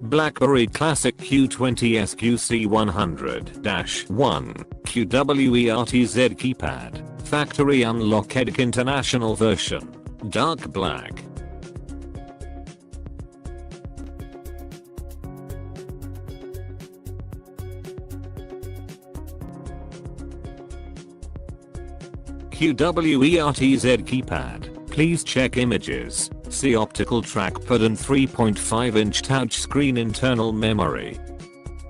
BlackBerry Classic Q20S QC100-1, QWERTZ Keypad, Factory Unlocked International Version, Dark Black. QWERTZ Keypad. Please check images, see optical trackpad and 3.5-inch touchscreen internal memory.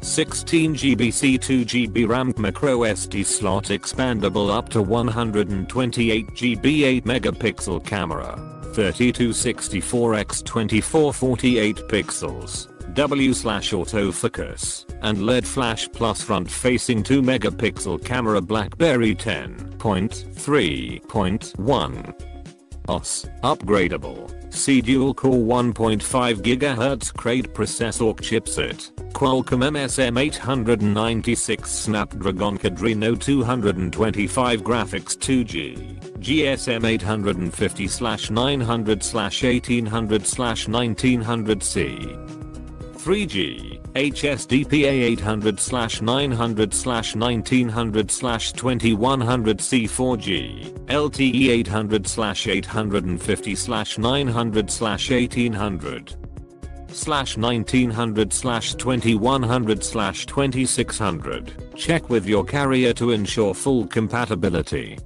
16GB C2GB RAM microSD slot expandable up to 128GB 8 megapixel camera, 3264x2448 pixels, W/autofocus, and LED Flash Plus front-facing 2 megapixel camera BlackBerry 10.3.1. OS, upgradable, C dual-core 1.5 GHz Krait Processorc Chipset, Qualcomm MSM896 Snapdragonc Adreno 225 graphics 2G, GSM 850/900/1800/1900C, 3G, HSDPA 800/900/1900/2100C 4G, LTE 800/850/900/1800/1900/2100/2600. Check with your carrier to ensure full compatibility.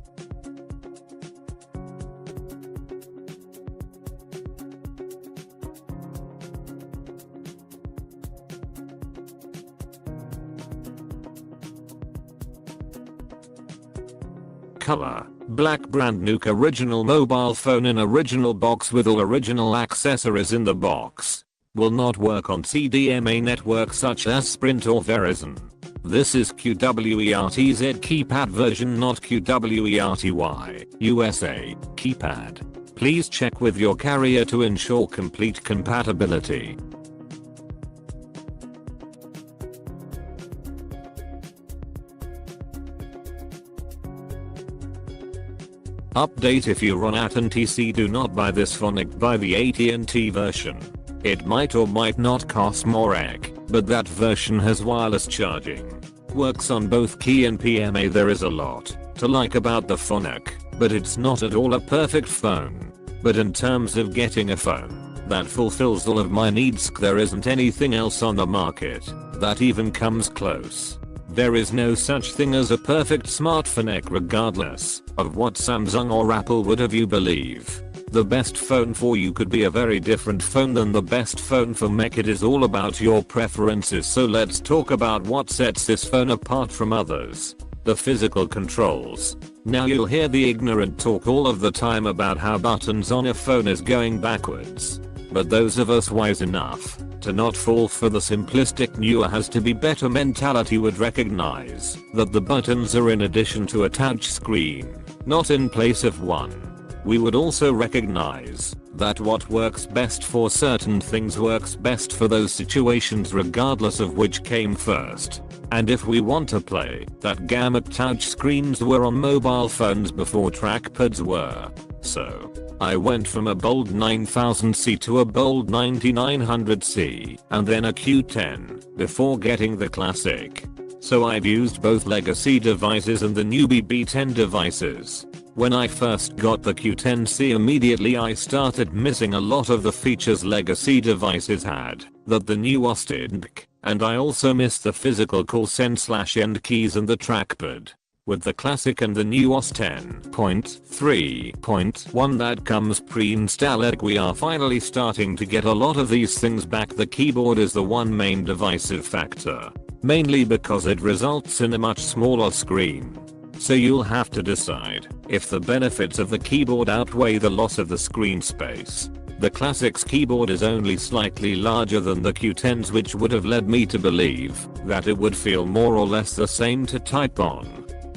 Color, black, brand new original mobile phone in original box with all original accessories in the box. Will not work on CDMA networks such as Sprint or Verizon. This is QWERTZ Keypad version, not QWERTY USA Keypad. Please check with your carrier to ensure complete compatibility. Update: if you're on AT&T, do not buy this phone, buy the AT&T version. It might or might not cost more, but that version has wireless charging. Works on both key and PMA. There is a lot to like about the phone, but it's not at all a perfect phone. But in terms of getting a phone that fulfills all of my needs, there isn't anything else on the market that even comes close. There is no such thing as a perfect smartphone, regardless of what Samsung or Apple would have you believe. The best phone for you could be a very different phone than the best phone for me. It is all about your preferences, so let's talk about what sets this phone apart from others. The physical controls. Now you'll hear the ignorant talk all of the time about how buttons on a phone is going backwards. But those of us wise enough to not fall for the simplistic newer has to be better mentality would recognize that the buttons are in addition to a touch screen, not in place of one. We would also recognize that what works best for certain things works best for those situations, regardless of which came first. And if we want to play that gamut, touch screens were on mobile phones before trackpads were. So I went from a bold 9000C to a bold 9900C and then a Q10 before getting the classic. So I've used both legacy devices and the newbie B10 devices. When I first got the Q10C, immediately I started missing a lot of the features legacy devices had that the new OS didn't, and I also missed the physical call send/end keys and the trackpad. With the classic and the new OS 10.3.1 that comes pre-installed, we are finally starting to get a lot of these things back. The keyboard is the one main divisive factor, mainly because it results in a much smaller screen. So you'll have to decide if the benefits of the keyboard outweigh the loss of the screen space. The Classic's keyboard is only slightly larger than the Q10's, which would have led me to believe that it would feel more or less the same to type on.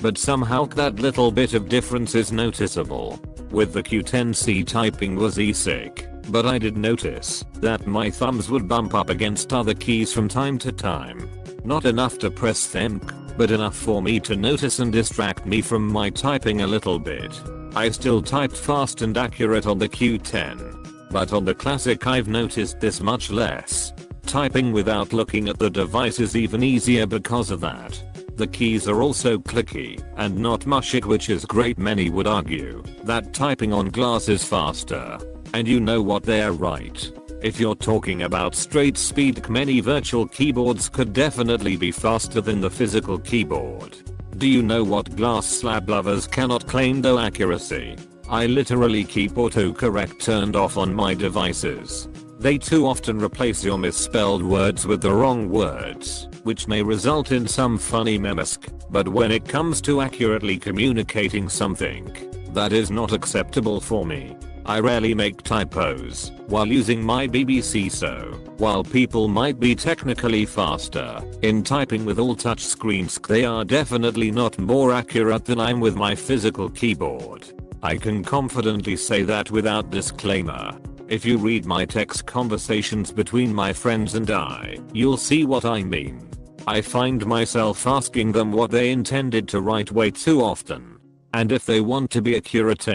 But somehow that little bit of difference is noticeable. With the Q10C, typing was sick, but I did notice that my thumbs would bump up against other keys from time to time. Not enough to press them, but enough for me to notice and distract me from my typing a little bit. I still typed fast and accurate on the Q10, but on the Classic I've noticed this much less. Typing without looking at the device is even easier because of that. The keys are also clicky and not mushy, which is great. Many would argue that typing on glass is faster. And you know what, they're right. If you're talking about straight speed, many virtual keyboards could definitely be faster than the physical keyboard. Do you know what glass slab lovers cannot claim? Though accuracy. I literally keep autocorrect turned off on my devices. They too often replace your misspelled words with the wrong words, which may result in some funny memes. But when it comes to accurately communicating something, that is not acceptable for me. I rarely make typos while using my BBC, so while people might be technically faster in typing with all touch screens, they are definitely not more accurate than I'm with my physical keyboard. I can confidently say that without disclaimer. If you read my text conversations between my friends and I, you'll see what I mean. I find myself asking them what they intended to write way too often. And if they want to be accurate,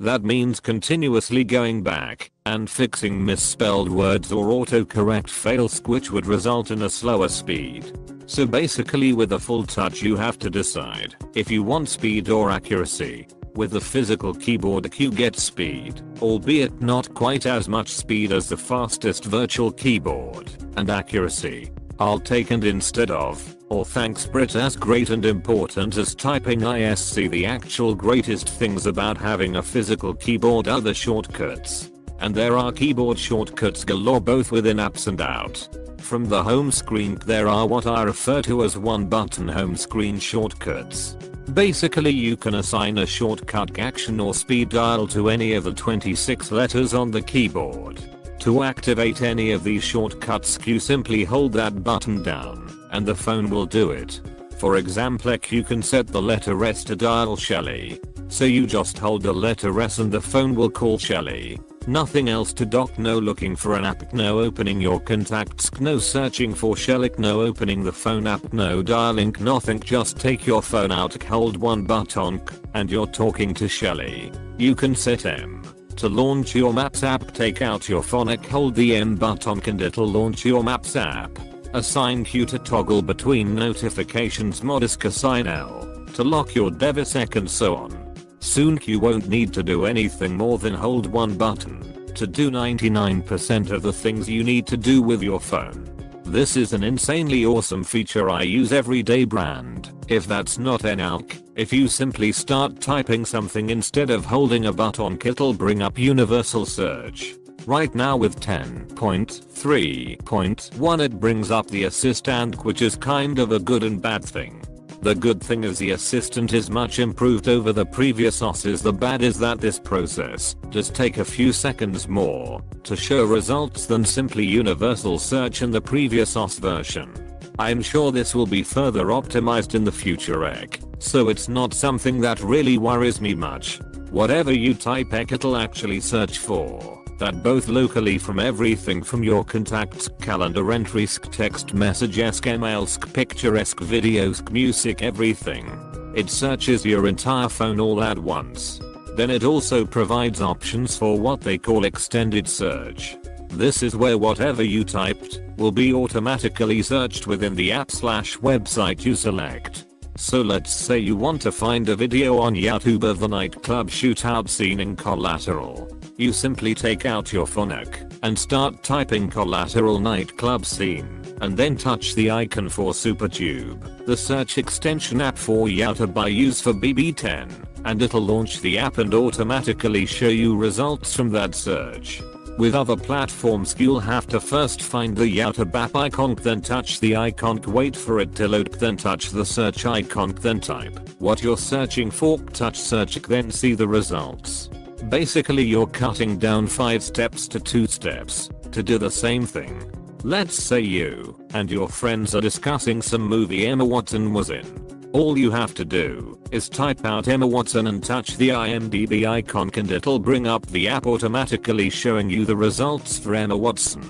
that means continuously going back and fixing misspelled words or autocorrect fails, which would result in a slower speed. So basically, with a full touch, you have to decide if you want speed or accuracy. With the physical keyboard, you get speed, albeit not quite as much speed as the fastest virtual keyboard, and accuracy I'll take, and instead of, or thanks Brit, as great and important as typing ISC. The actual greatest things about having a physical keyboard are the shortcuts. And there are keyboard shortcuts galore, both within apps and out. From the home screen, there are what I refer to as one button home screen shortcuts. Basically, you can assign a shortcut action or speed dial to any of the 26 letters on the keyboard. To activate any of these shortcuts, you simply hold that button down, and the phone will do it. For example, you can set the letter S to dial Shelly. So you just hold the letter S and the phone will call Shelly. Nothing else to dock, no looking for an app, no opening your contacts, no searching for Shelly, no opening the phone app, no dialing, nothing. Just take your phone out, hold one button, and you're talking to Shelly. You can set M to launch your Maps app, take out your phone, hold the M button and it'll launch your Maps app. Assign Q to toggle between notifications, modisk assign L to lock your device, and so on. Soon you won't need to do anything more than hold one button to do 99% of the things you need to do with your phone. This is an insanely awesome feature I use every day. Brand, if that's not enough, if you simply start typing something instead of holding a button, it'll bring up universal search. Right now with 10.3.1 it brings up the assistant, which is kind of a good and bad thing. The good thing is the assistant is much improved over the previous OSes. The bad is that this process does take a few seconds more to show results than simply universal search in the previous OS version. I'm sure this will be further optimized in the future, so it's not something that really worries me much. Whatever you type, it'll actually search for that, both locally from everything from your contacts, calendar entries, text messages, emails, pictures, videos, music, everything. It searches your entire phone all at once. Then it also provides options for what they call extended search. This is where whatever you typed will be automatically searched within the app/website you select. So let's say you want to find a video on YouTube of the nightclub shootout scene in Collateral. You simply take out your phone and start typing Collateral nightclub scene, and then touch the icon for SuperTube, the search extension app for YouTube I use for BB10, and it'll launch the app and automatically show you results from that search. With other platforms, you'll have to first find the YouTube app icon, then touch the icon, wait for it to load, then touch the search icon, then type what you're searching for, touch search, then see the results. Basically, you're cutting down 5 steps to 2 steps to do the same thing. Let's say you and your friends are discussing some movie Emma Watson was in. All you have to do is type out Emma Watson and touch the IMDb icon, and it'll bring up the app automatically showing you the results for Emma Watson.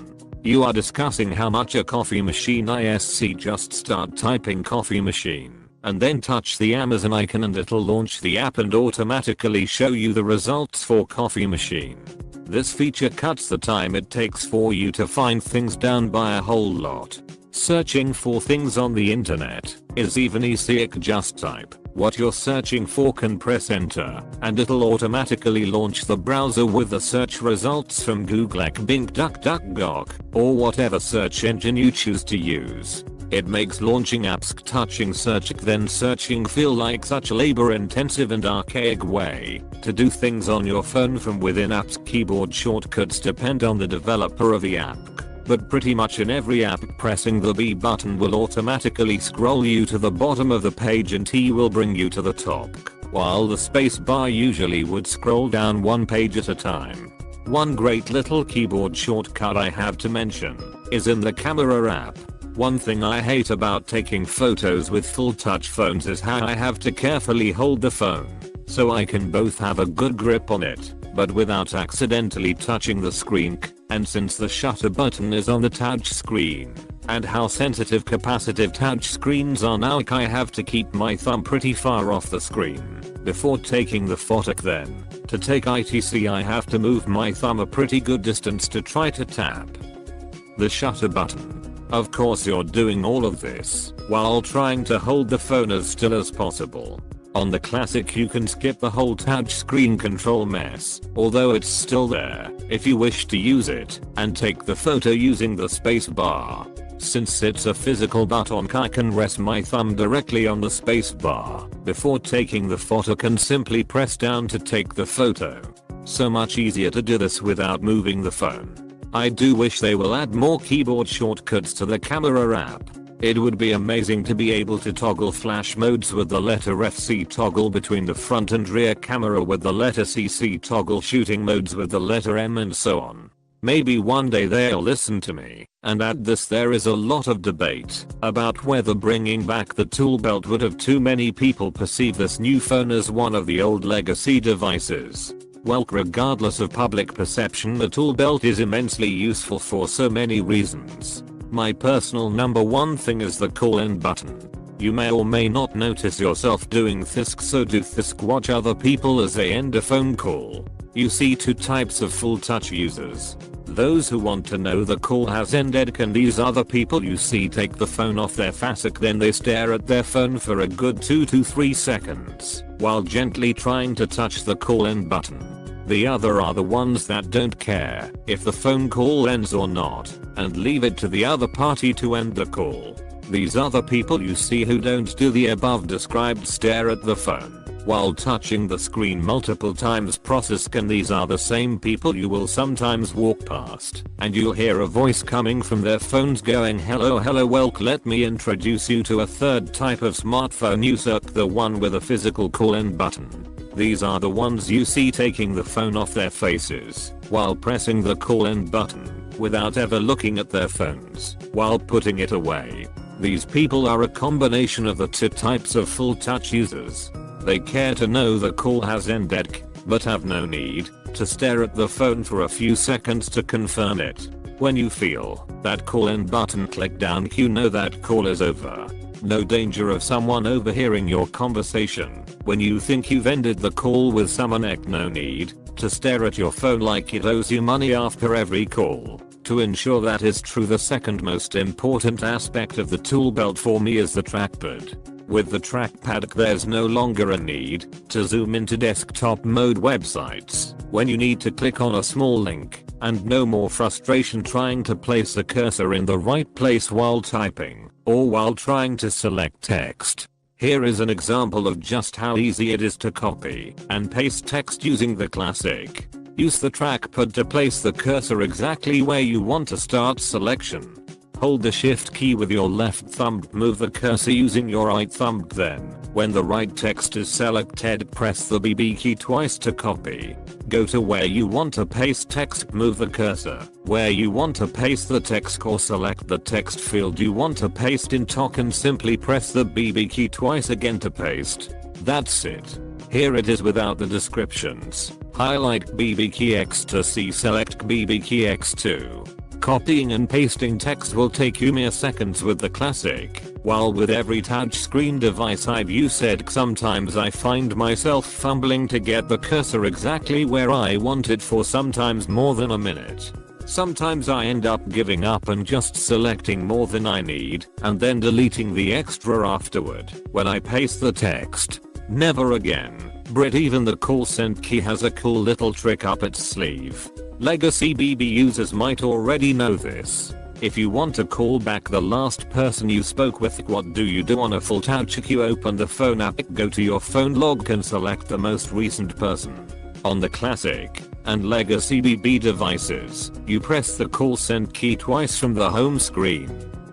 You are discussing how much a coffee machine is, just start typing coffee machine and then touch the Amazon icon and it'll launch the app and automatically show you the results for coffee machine. This feature cuts the time it takes for you to find things down by a whole lot. Searching for things on the internet is even easier. Just type what you're searching for, can press enter, and it'll automatically launch the browser with the search results from Google, Bing, DuckDuckGo, or whatever search engine you choose to use. It makes launching apps, touching search then searching feel like such a labor-intensive and archaic way to do things on your phone from within apps. Keyboard shortcuts depend on the developer of the app, but pretty much in every app pressing the B button will automatically scroll you to the bottom of the page and T will bring you to the top, while the space bar usually would scroll down one page at a time. One great little keyboard shortcut I have to mention is in the camera app. One thing I hate about taking photos with full touch phones is how I have to carefully hold the phone so I can both have a good grip on it, but without accidentally touching the screen, and since the shutter button is on the touch screen, and how sensitive capacitive touch screens are now, I have to keep my thumb pretty far off the screen before taking the photo. Then, to take ITC I have to move my thumb a pretty good distance to try to tap the shutter button. Of course you're doing all of this while trying to hold the phone as still as possible. On the Classic you can skip the whole touch screen control mess, although it's still there if you wish to use it, and take the photo using the space bar. Since it's a physical button, I can rest my thumb directly on the space bar before taking the photo, can simply press down to take the photo. So much easier to do this without moving the phone. I do wish they will add more keyboard shortcuts to the camera app. It would be amazing to be able to toggle flash modes with the letter FC, toggle between the front and rear camera with the letter CC, toggle shooting modes with the letter M, and so on. Maybe one day they'll listen to me and add this. There is a lot of debate about whether bringing back the tool belt would have too many people perceive this new phone as one of the old legacy devices. Well, regardless of public perception, the tool belt is immensely useful for so many reasons. My personal number one thing is the call end button. You may or may not notice yourself doing this, so do this. Watch other people as they end a phone call. You see two types of full touch users. Those who want to know the call has ended, and these other people you see take the phone off their FASIC, then they stare at their phone for a good 2 to 3 seconds while gently trying to touch the call end button. The other are the ones that don't care if the phone call ends or not, and leave it to the other party to end the call. These other people you see who don't do the above described stare at the phone while touching the screen multiple times process, and these are the same people you will sometimes walk past and you'll hear a voice coming from their phones going, hello, well, let me introduce you to a third type of smartphone user, the one with a physical call end button. These are the ones you see taking the phone off their faces while pressing the call end button without ever looking at their phones while putting it away. These people are a combination of the two types of full touch users. They care to know the call has ended, but have no need to stare at the phone for a few seconds to confirm it. When you feel that call end button click down, you know that call is over. No danger of someone overhearing your conversation when you think you've ended the call with someone. No need to stare at your phone like it owes you money after every call. To ensure that is true, the second most important aspect of the tool belt for me is the trackpad. With the trackpad there's no longer a need to zoom into desktop mode websites when you need to click on a small link, and no more frustration trying to place the cursor in the right place while typing or while trying to select text. Here is an example of just how easy it is to copy and paste text using the Classic. Use the trackpad to place the cursor exactly where you want to start selection. Hold the shift key with your left thumb, move the cursor using your right thumb, then, when the right text is selected, press the BB key twice to copy. Go to where you want to paste text, move the cursor where you want to paste the text, or select the text field you want to paste in TOC and simply press the BB key twice again to paste. That's it. Here it is without the descriptions. Highlight BB key X to see, select BB key X to Copying and pasting text will take you mere seconds with the Classic, while with every touchscreen device I've used sometimes I find myself fumbling to get the cursor exactly where I want it for sometimes more than a minute. Sometimes I end up giving up and just selecting more than I need, and then deleting the extra afterward when I paste the text. Never again. Brit, even the call send key has a cool little trick up its sleeve. Legacy BB users might already know this. If you want to call back the last person you spoke with, what do you do on a full touch? You open the phone app, go to your phone log and select the most recent person. On the Classic and Legacy BB devices, you press the call send key twice from the home screen.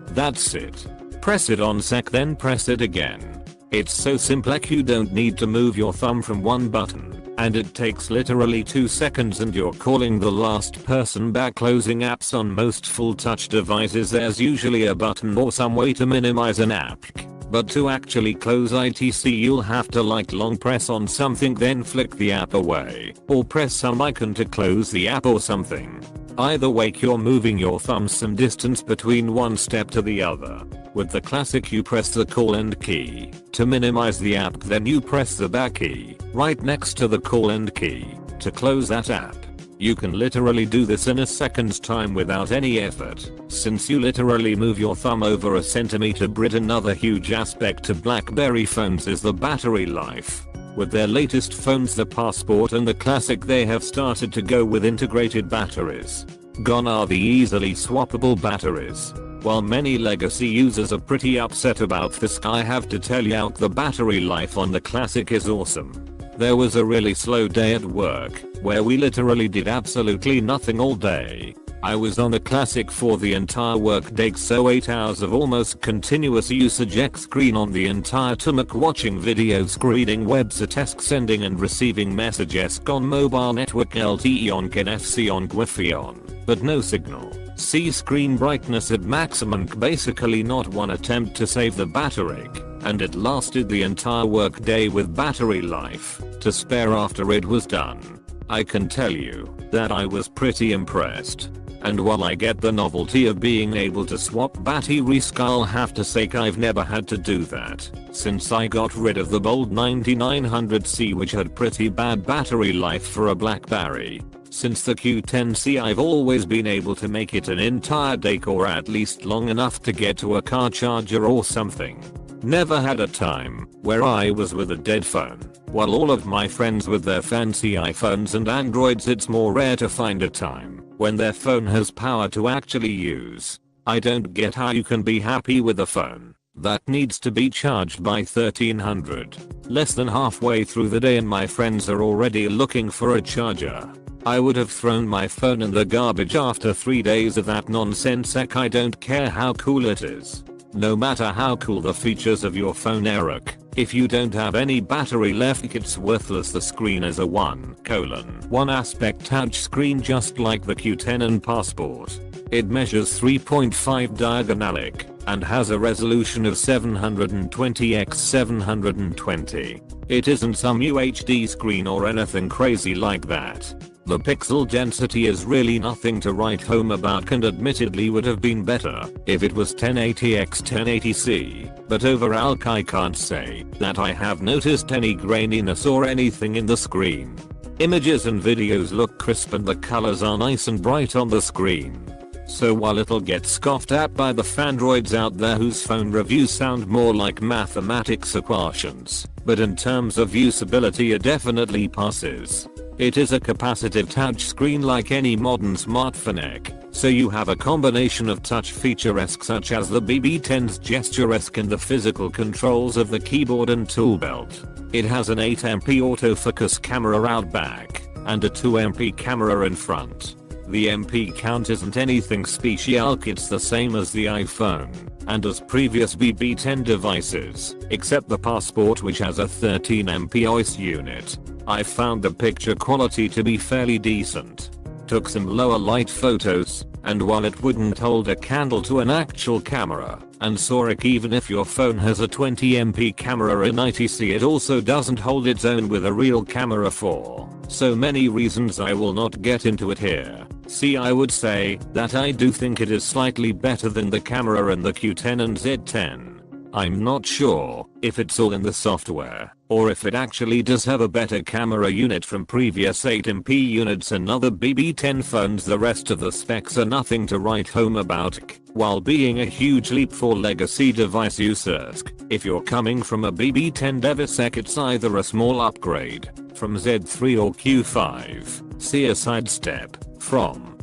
That's it. Press it on sec, then press it again. It's so simple, you don't need to move your thumb from one button. And it takes literally 2 seconds and you're calling the last person back. Closing apps on most full touch devices, there's usually a button or some way to minimize an app. But to actually close etc, you'll have to long press on something, then flick the app away, or press some icon to close the app or something. Either way, you're moving your thumb some distance between one step to the other. With the Classic, you press the call end key to minimize the app, then you press the back key right next to the call end key to close that app. You can literally do this in a second's time without any effort, since you literally move your thumb over a centimeter. Brit, another huge aspect to BlackBerry phones is the battery life. With their latest phones, the Passport and the Classic, they have started to go with integrated batteries. Gone are the easily swappable batteries. While many legacy users are pretty upset about this, I have to tell you the battery life on the Classic is awesome. There was a really slow day at work where we literally did absolutely nothing all day. I was on the Classic for the entire workday, so 8 hours of almost continuous usage, screen on the entire time, watching videos, reading websites, sending and receiving messages on mobile network, LTE on, NFC on, Wi-Fi on, but no signal. See screen brightness at maximum, basically not one attempt to save the battery, and it lasted the entire workday with battery life to spare after it was done. I can tell you that I was pretty impressed. And while I get the novelty of being able to swap batteries, I'll have to say I've never had to do that since I got rid of the Bold 9900C, which had pretty bad battery life for a BlackBerry. Since the Q10C, I've always been able to make it an entire day, or at least long enough to get to a car charger or something. Never had a time where I was with a dead phone, while all of my friends with their fancy iPhones and Androids, it's more rare to find a time when their phone has power to actually use. I don't get how you can be happy with a phone that needs to be charged by 1300. Less than halfway through the day and my friends are already looking for a charger. I would have thrown my phone in the garbage after 3 days of that nonsense. I don't care how cool it is. No matter how cool the features of your phone, Eric, if you don't have any battery left, it's worthless. The screen is a 1:1 aspect touchscreen, just like the Q10 and Passport. It measures 3.5 diagonalic and has a resolution of 720 x 720. It isn't some UHD screen or anything crazy like that. The pixel density is really nothing to write home about, and admittedly would have been better if it was 1080 x 1080c, but overall I can't say that I have noticed any graininess or anything in the screen. Images and videos look crisp and the colors are nice and bright on the screen. So while it'll get scoffed at by the fandroids out there whose phone reviews sound more like mathematics equations, but in terms of usability it definitely passes. It is a capacitive touchscreen like any modern smartphone, so you have a combination of touch feature-esque such as the BB10's gesture-esque and the physical controls of the keyboard and tool belt. It has an 8MP autofocus camera out back and a 2MP camera in front. The MP count isn't anything special, it's the same as the iPhone and as previous BB10 devices, except the Passport, which has a 13MP OIS unit. I found the picture quality to be fairly decent. Took some lower light photos, and while it wouldn't hold a candle to an actual camera, and even if your phone has a 20MP camera in ITC, it also doesn't hold its own with a real camera for so many reasons I will not get into it here. See, I would say that I do think it is slightly better than the camera in the Q10 and Z10. I'm not sure if it's all in the software or if it actually does have a better camera unit from previous 8MP units and other BB10 phones. The rest of the specs are nothing to write home about, while being a huge leap for legacy device users. If you're coming from a BB10 device, it's either a small upgrade from Z3 or Q5, see a sidestep from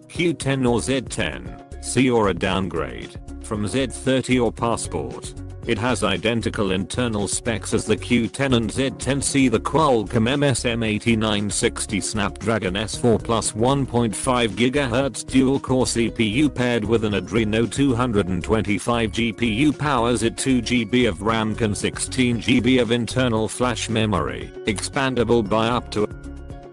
Q10 or Z10, see, or a downgrade from Z30 or Passport. It has identical internal specs as the Q10 and Z10. See the Qualcomm MSM896 Snapdragon S4 plus 1.5 GHz dual-core CPU paired with an Adreno 225 GPU powers it. 2GB of RAM and 16GB of internal flash memory, expandable by up to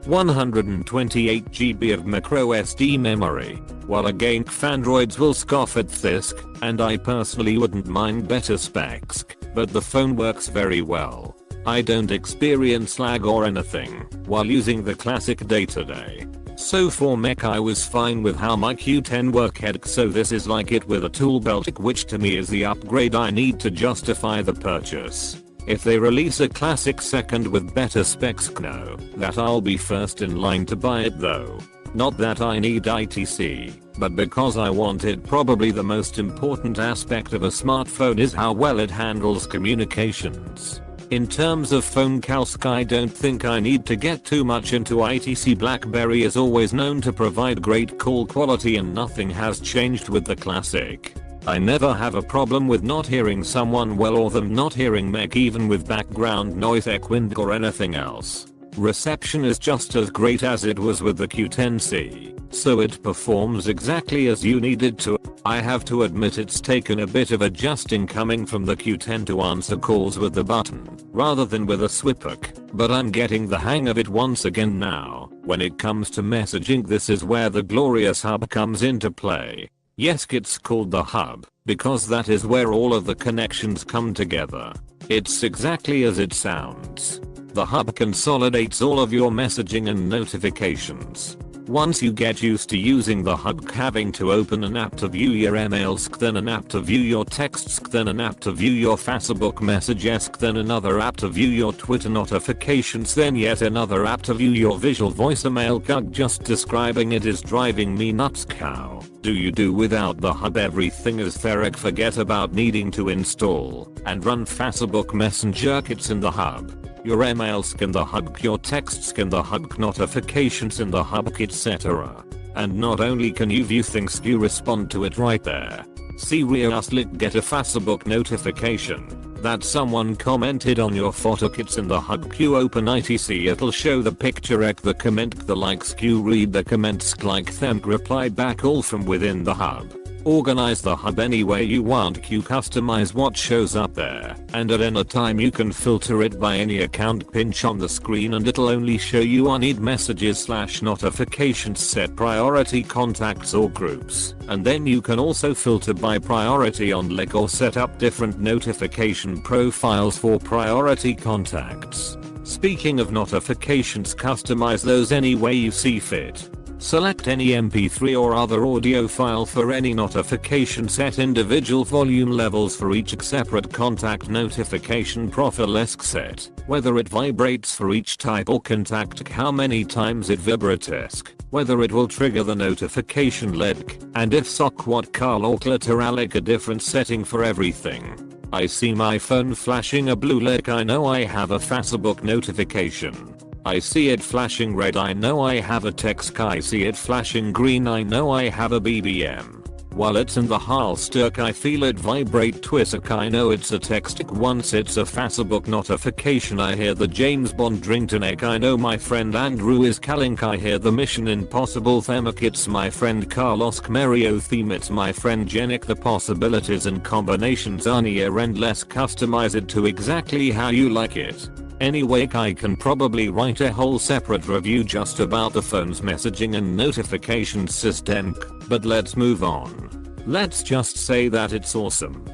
128GB of microSD memory. While again Fandroids will scoff at this, and I personally wouldn't mind better specs, but the phone works very well. I don't experience lag or anything while using the classic day-to-day. So for mech I was fine with how my Q10 worked, so this is like it with a tool belt, which to me is the upgrade I need to justify the purchase. If they release a classic second with better specs, know that I'll be first in line to buy it though. Not that I need ITC, but because I want it. Probably the most important aspect of a smartphone is how well it handles communications. In terms of phone calc, I don't think I need to get too much into ITC. BlackBerry is always known to provide great call quality and nothing has changed with the classic. I never have a problem with not hearing someone well or them not hearing me, even with background noise, echoing or anything else. Reception is just as great as it was with the Q10C, so it performs exactly as you need it to. I have to admit it's taken a bit of adjusting coming from the Q10 to answer calls with the button rather than with a swipe hook, but I'm getting the hang of it once again now. When it comes to messaging, this is where the glorious hub comes into play. Yes, it's called the hub because that is where all of the connections come together. It's exactly as it sounds. The hub consolidates all of your messaging and notifications. Once you get used to using the hub, having to open an app to view your emails, then an app to view your texts, then an app to view your Facebook messages, then another app to view your Twitter notifications, then yet another app to view your visual voicemail. Just describing it is driving me nuts. How do you do without the hub? Everything is there. Forget about needing to install and run Facebook Messenger. It's in the hub. Your emails in the hub, your texts in the hub, notifications in the hub, etc. And not only can you view things, you respond to it right there. Seriously, get a Facebook notification that someone commented on your photo, it's in the hub. You open ITC, it'll show the picture, the comment, the likes, you read the comments, like them, reply back, all from within the hub. Organize the hub any way you want. You customize what shows up there, and at any time you can filter it by any account. Pinch on the screen and it'll only show you unread messages / notifications. Set priority contacts or groups, and then you can also filter by priority on link or set up different notification profiles for priority contacts. Speaking of notifications, customize those any way you see fit. Select any MP3 or other audio file for any notification. Set individual volume levels for each separate contact notification profile. Set whether it vibrates for each type or contact, how many times it vibrates, whether it will trigger the notification link, and if so, what color or clitoralic. A different setting for everything. I see my phone flashing a blue light, I know I have a Facebook notification. I see it flashing red, I know I have a text. I see it flashing green, I know I have a BBM. While it's in the holster, I feel it vibrate twice, I know it's a text. Once it's a Facebook notification, I hear the James Bond ringtone. I know my friend Andrew is calling, I hear the Mission Impossible theme. It's my friend Carlos Mario theme, it's my friend Jenik. The possibilities and combinations are near endless. Customize it to exactly how you like it. Anyway, I can probably write a whole separate review just about the phone's messaging and notification system, but let's move on. Let's just say that it's awesome.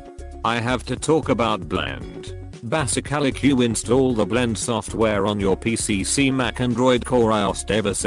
I have to talk about Blend. Basically, you install the Blend software on your PC, Mac, Android, or iOS device.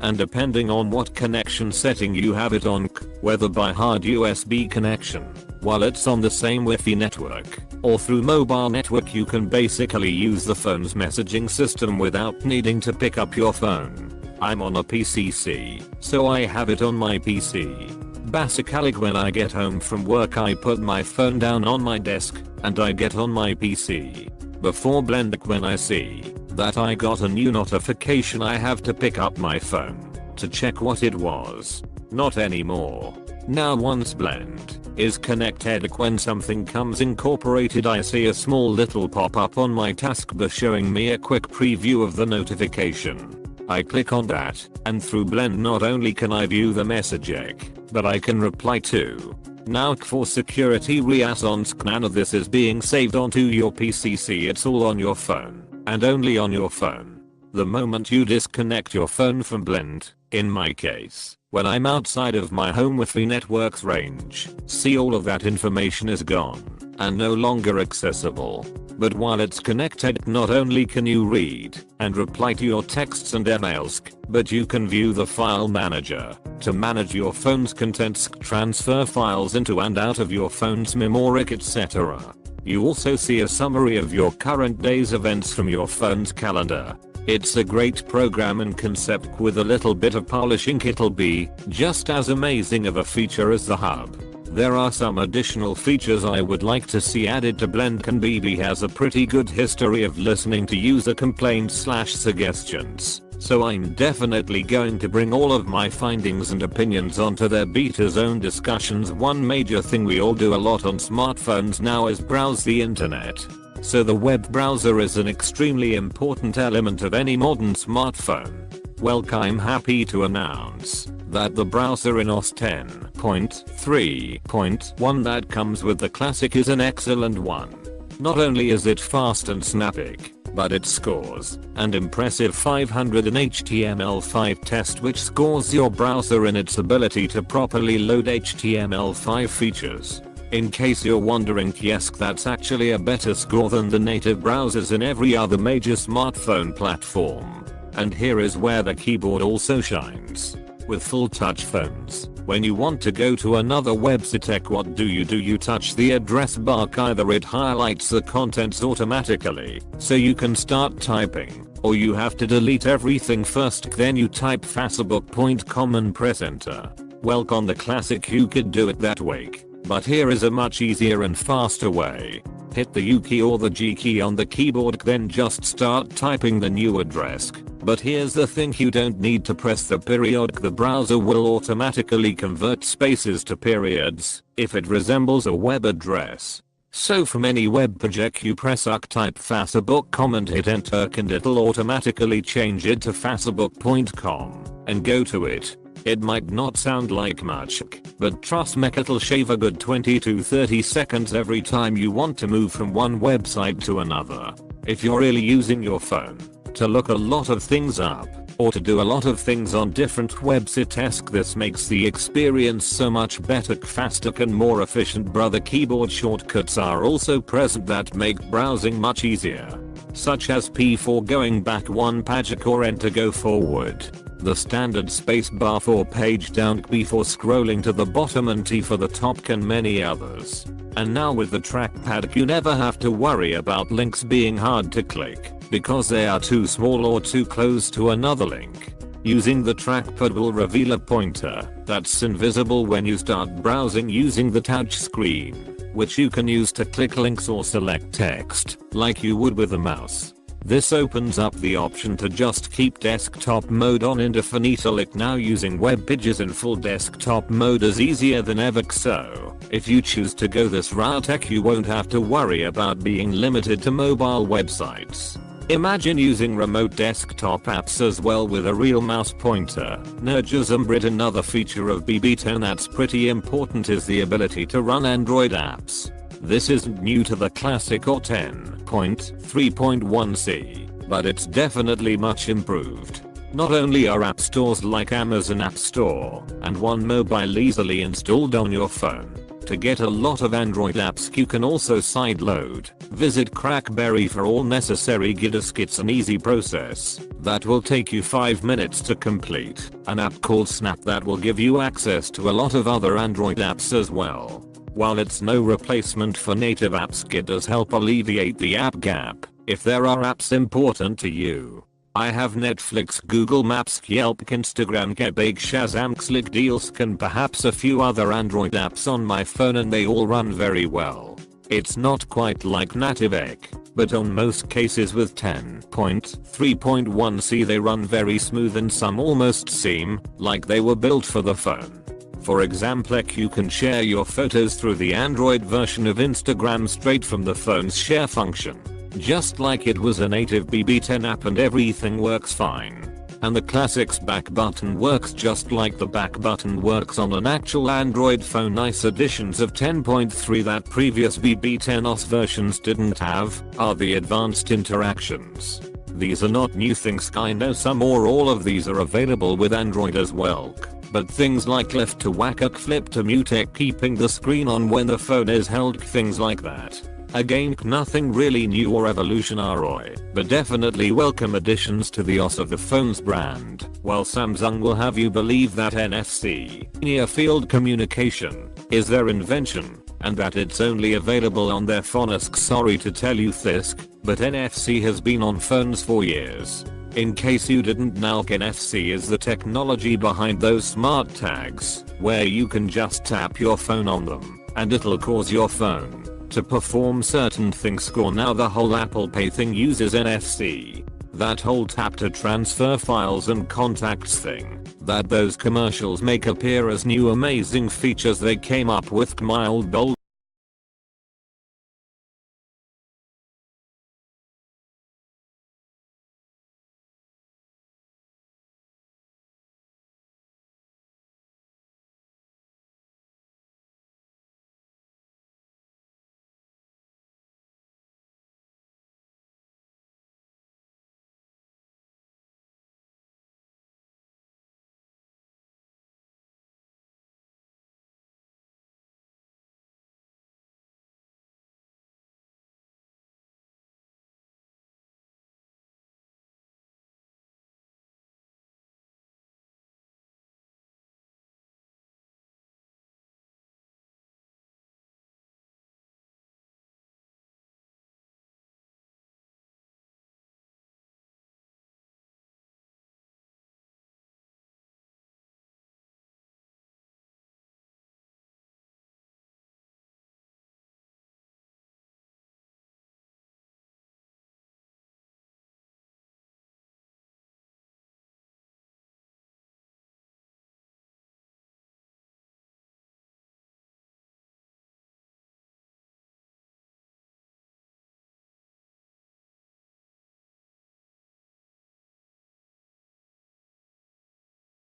and depending on what connection setting you have it on, whether by hard USB connection, while it's on the same Wi-Fi network, or through mobile network, you can basically use the phone's messaging system without needing to pick up your phone. I'm on a PCC, so I have it on my PC. Basically when I get home from work I put my phone down on my desk, and I get on my PC. Before Blend, when I see that I got a new notification, I have to pick up my phone to check what it was. Not anymore. Now once Blend is connected, when something comes incorporated I see a small little pop-up on my taskbar showing me a quick preview of the notification. I click on that, and through Blend not only can I view the messaging, but I can reply to. Now for security reasons, none of this is being saved onto your PCC, it's all on your phone, and only on your phone. The moment you disconnect your phone from Blend, in my case, when I'm outside of my home Wi-Fi network's range, see all of that information is gone, and no longer accessible. But while it's connected, not only can you read and reply to your texts and emails, but you can view the file manager to manage your phone's contents, transfer files into and out of your phone's memory, etc. You also see a summary of your current day's events from your phone's calendar. It's a great program and concept. With a little bit of polishing it'll be just as amazing of a feature as the hub. There are some additional features I would like to see added to Blend. BB has a pretty good history of listening to user complaints/suggestions, so I'm definitely going to bring all of my findings and opinions onto their beta zone discussions. One major thing we all do a lot on smartphones now is browse the internet. So the web browser is an extremely important element of any modern smartphone. Well, I'm happy to announce that the browser in OS 10.3.1 that comes with the Classic is an excellent one. Not only is it fast and snappy, but it scores an impressive 500 in HTML5 test, which scores your browser in its ability to properly load HTML5 features. In case you're wondering, yes, that's actually a better score than the native browsers in every other major smartphone platform. And here is where the keyboard also shines. With full touch phones, when you want to go to another website, what do? You touch the address bar. Either it highlights the contents automatically so you can start typing, or you have to delete everything first, then you type facebook.com and press enter. Well, on the Classic you could do it that way, but here is a much easier and faster way. Hit the U key or the G key on the keyboard, then just start typing the new address. But here's the thing, you don't need to press the period. The browser will automatically convert spaces to periods if it resembles a web address. So from any web page you press type facebook.com and hit enter, and it'll automatically change it to facebook.com and go to it. It might not sound like much, but trust me, it'll shave a good 20 to 30 seconds every time you want to move from one website to another. If you're really using your phone to look a lot of things up, or to do a lot of things on different websites, this makes the experience so much better, faster and more efficient. Brother keyboard shortcuts are also present that make browsing much easier, such as P for going back one page or enter go forward, the standard space bar for page down, P for scrolling to the bottom, and T for the top, and many others. And now with the trackpad you never have to worry about links being hard to click because they are too small or too close to another link. Using the trackpad will reveal a pointer that's invisible when you start browsing using the touch screen, which you can use to click links or select text like you would with a mouse. This opens up the option to just keep desktop mode on indefinitely. Now using web pages in full desktop mode is easier than ever, so if you choose to go this route you won't have to worry about being limited to mobile websites. Imagine using remote desktop apps as well with a real mouse pointer. Another feature of BB10 that's pretty important is the ability to run Android apps. This isn't new to the Classic or 10.3.1c, but it's definitely much improved. Not only are app stores like Amazon App Store and One Mobile easily installed on your phone, to get a lot of Android apps you can also sideload. Visit Crackberry for all necessary GHz kits, an easy process that will take you 5 minutes to complete. An app called Snap that will give you access to a lot of other Android apps as well. While it's no replacement for native apps, it does help alleviate the app gap if there are apps important to you. I have Netflix, Google Maps, Yelp, Instagram, Gebig, Shazam, Click Deals, and perhaps a few other Android apps on my phone, and they all run very well. It's not quite like native EC, but on most cases with 10.3.1c they run very smooth, and some almost seem like they were built for the phone. For example, you can share your photos through the Android version of Instagram straight from the phone's share function, just like it was a native BB10 app, and everything works fine. And the classics back button works just like the back button works on an actual Android phone. Nice additions of 10.3 that previous BB10 OS versions didn't have are the advanced interactions. These are not new things, I know some or all of these are available with Android as well. But things like left to whack, flip to mute, keeping the screen on when the phone is held, things like that. Again, nothing really new or evolutionary, but definitely welcome additions to the OS of the phone's brand. While Samsung will have you believe that NFC, near field communication, is their invention, and that it's only available on their phones. Sorry to tell you this, but NFC has been on phones for years. In case you didn't know, NFC is the technology behind those smart tags, where you can just tap your phone on them, and it'll cause your phone to perform certain things. Now the whole Apple Pay thing uses NFC. That whole tap to transfer files and contacts thing that those commercials make appear as new amazing features they came up with. Mild bold